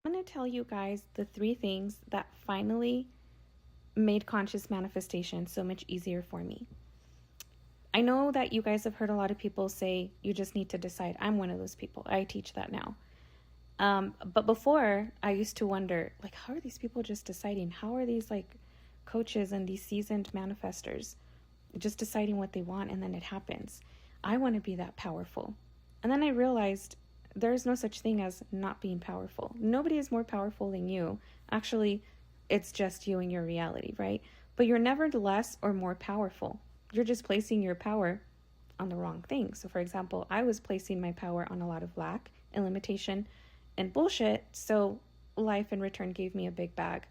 I'm going to tell you guys the 3 things that finally made conscious manifestation so much easier for me. I know that you guys have heard a lot of people say you just need to decide. I'm one of those people. I teach that now. But before, I used to wonder, like, how are these people just deciding? How are these like coaches and these seasoned manifestors just deciding what they want and then it happens? I want to be that powerful. And then I realized there's no such thing as not being powerful. Nobody is more powerful than you. Actually, it's just you and your reality, right? But you're never less or more powerful. You're just placing your power on the wrong thing. So for example, I was placing my power on a lot of lack and limitation and bullshit. So life in return gave me a big bag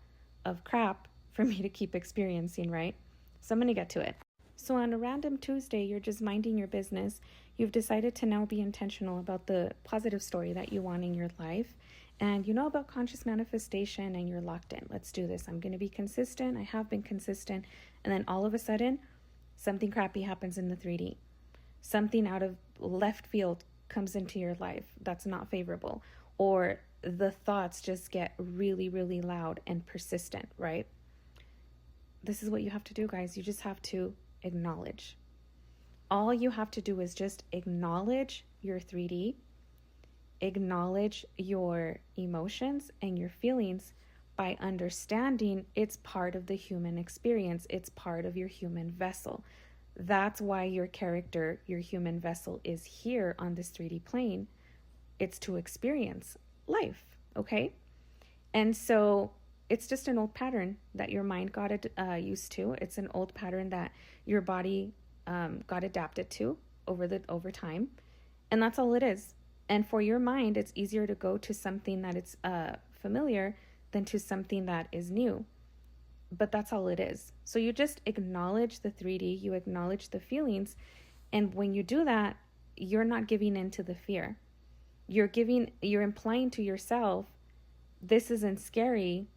of crap for me to keep experiencing, right? So I'm going to get to it. So on a random Tuesday, you're just minding your business. You've decided to now be intentional about the positive story that you want in your life. And you know about conscious manifestation and you're locked in. Let's do this. I'm going to be consistent. I have been consistent. And then all of a sudden, something crappy happens in the 3D. Something out of left field comes into your life that's not favorable. Or the thoughts just get really, really loud and persistent, right? This is what you have to do, guys. You just have to acknowledge. All you have to do is just acknowledge your 3D, acknowledge your emotions and your feelings by understanding it's part of the human experience. It's part of your human vessel. That's why your character, your human vessel, is here on this 3D plane. It's to experience life, okay? And so it's just an old pattern that your mind got used to. It's an old pattern that your body got adapted to over time. And that's all it is. And for your mind, it's easier to go to something that it's familiar than to something that is new. But that's all it is. So you just acknowledge the 3D, you acknowledge the feelings. And when you do that, you're not giving in to the fear. You're implying to yourself, this isn't scary,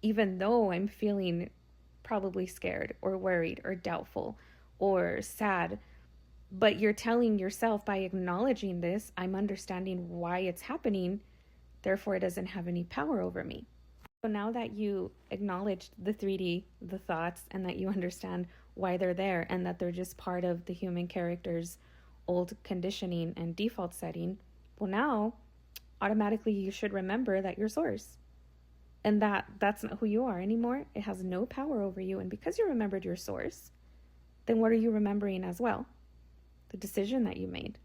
even though I'm feeling probably scared or worried or doubtful or sad. But you're telling yourself, by acknowledging this, I'm understanding why it's happening, therefore it doesn't have any power over me. So now that you acknowledged the 3D, the thoughts, and that you understand why they're there and that they're just part of the human character's old conditioning and default setting, well, now automatically you should remember that you're source and that's not who you are anymore. It has no power over you. And because you remembered your source, then what are you remembering as well? The decision that you made,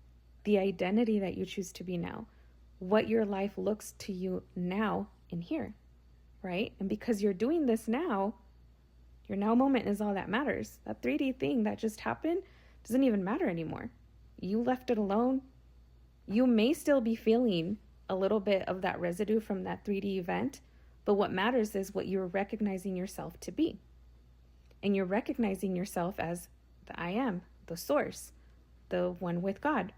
the identity that you choose to be now, what your life looks to you now in here, right? And because you're doing this now, your now moment is all that matters. That 3D thing that just happened doesn't even matter anymore. You left it alone. You may still be feeling a little bit of that residue from that 3D event, but what matters is what you're recognizing yourself to be. And you're recognizing yourself as the I am, the source, the one with God.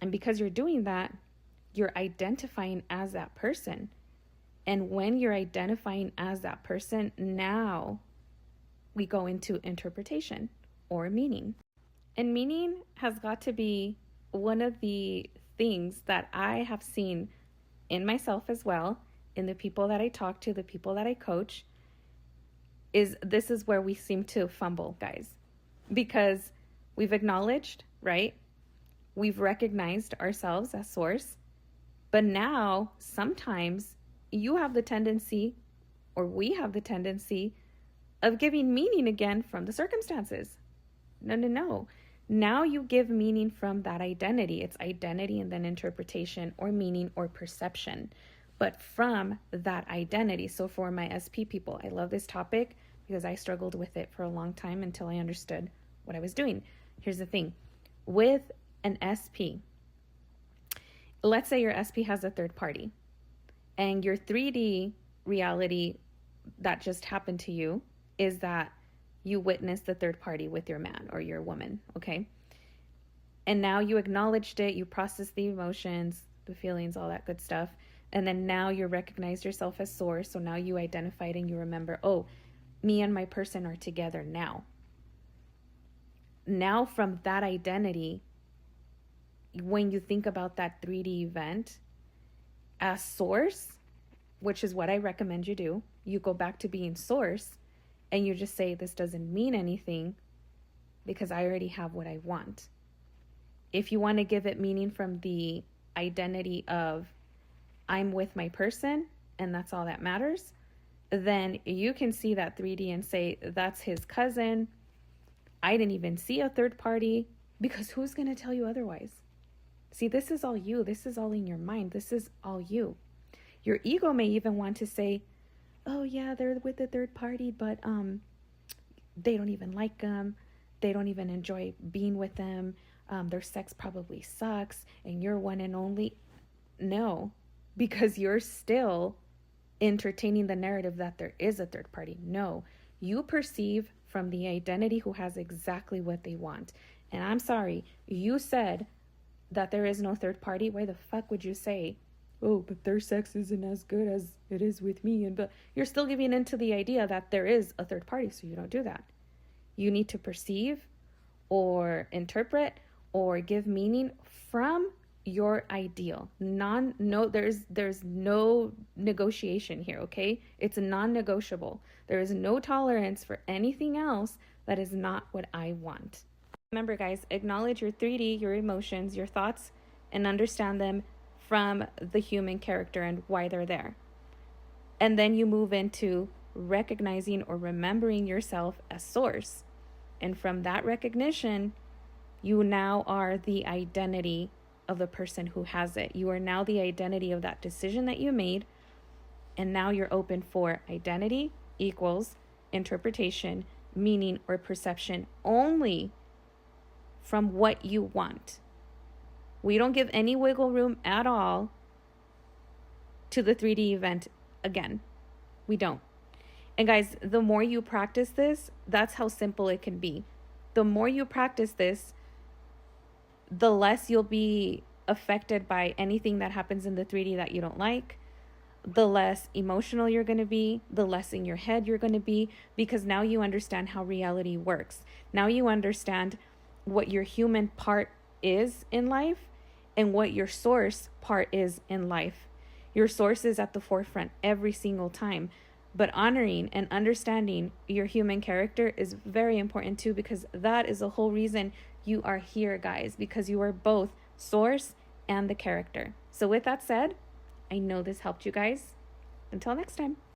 And because you're doing that, you're identifying as that person. And when you're identifying as that person, now we go into interpretation or meaning. And meaning has got to be one of the things that I have seen in myself as well, in the people that I talk to, the people that I coach, this is where we seem to fumble, guys. Because we've acknowledged, right? We've recognized ourselves as source. But now, sometimes you have the tendency, or we have the tendency, of giving meaning again from the circumstances. No. Now you give meaning from that identity. It's identity and then interpretation or meaning or perception, but from that identity. So for my SP people, I love this topic because I struggled with it for a long time until I understood what I was doing. Here's the thing. With an SP, let's say your SP has a third party and your 3D reality that just happened to you is that you witnessed the third party with your man or your woman, okay? And now you acknowledged it, you processed the emotions, the feelings, all that good stuff. And then now you recognize yourself as source. So now you identified and you remember, oh, me and my person are together now. Now from that identity, when you think about that 3D event as source, which is what I recommend you do. You go back to being source and you just say, this doesn't mean anything because I already have what I want. If you want to give it meaning from the identity of I'm with my person and that's all that matters, then you can see that 3D and say, that's his cousin. I didn't even see a third party, because who's going to tell you otherwise? See, this is all you. This is all in your mind. This is all you. Your ego may even want to say, oh yeah, they're with the third party, but they don't even like them. They don't even enjoy being with them. Their sex probably sucks and you're one and only. No, because you're still entertaining the narrative that there is a third party. No, you perceive from the identity who has exactly what they want. And I'm sorry, you said that there is no third party. Why the fuck would you say, oh, but their sex isn't as good as it is with me? And but you're still giving into the idea that there is a third party, so you don't do that. You need to perceive or interpret or give meaning from your ideal. There's no negotiation here, okay? It's non-negotiable. There is no tolerance for anything else that is not what I want. Remember, guys, acknowledge your 3D, your emotions, your thoughts, and understand them from the human character and why they're there. And then you move into recognizing or remembering yourself as source. And from that recognition, you now are the identity of the person who has it. You are now the identity of that decision that you made. And now you're open for identity equals interpretation, meaning, or perception only from what you want. We don't give any wiggle room at all to the 3D event again. We don't. And guys, the more you practice this, that's how simple it can be. The more you practice this, the less you'll be affected by anything that happens in the 3D that you don't like, the less emotional you're going to be, the less in your head you're going to be, because now you understand how reality works. Now you understand what your human part is in life and what your source part is in life. Your source is at the forefront every single time. But honoring and understanding your human character is very important too, because that is the whole reason you are here, guys, because you are both source and the character. So with that said, I know this helped you guys. Until next time.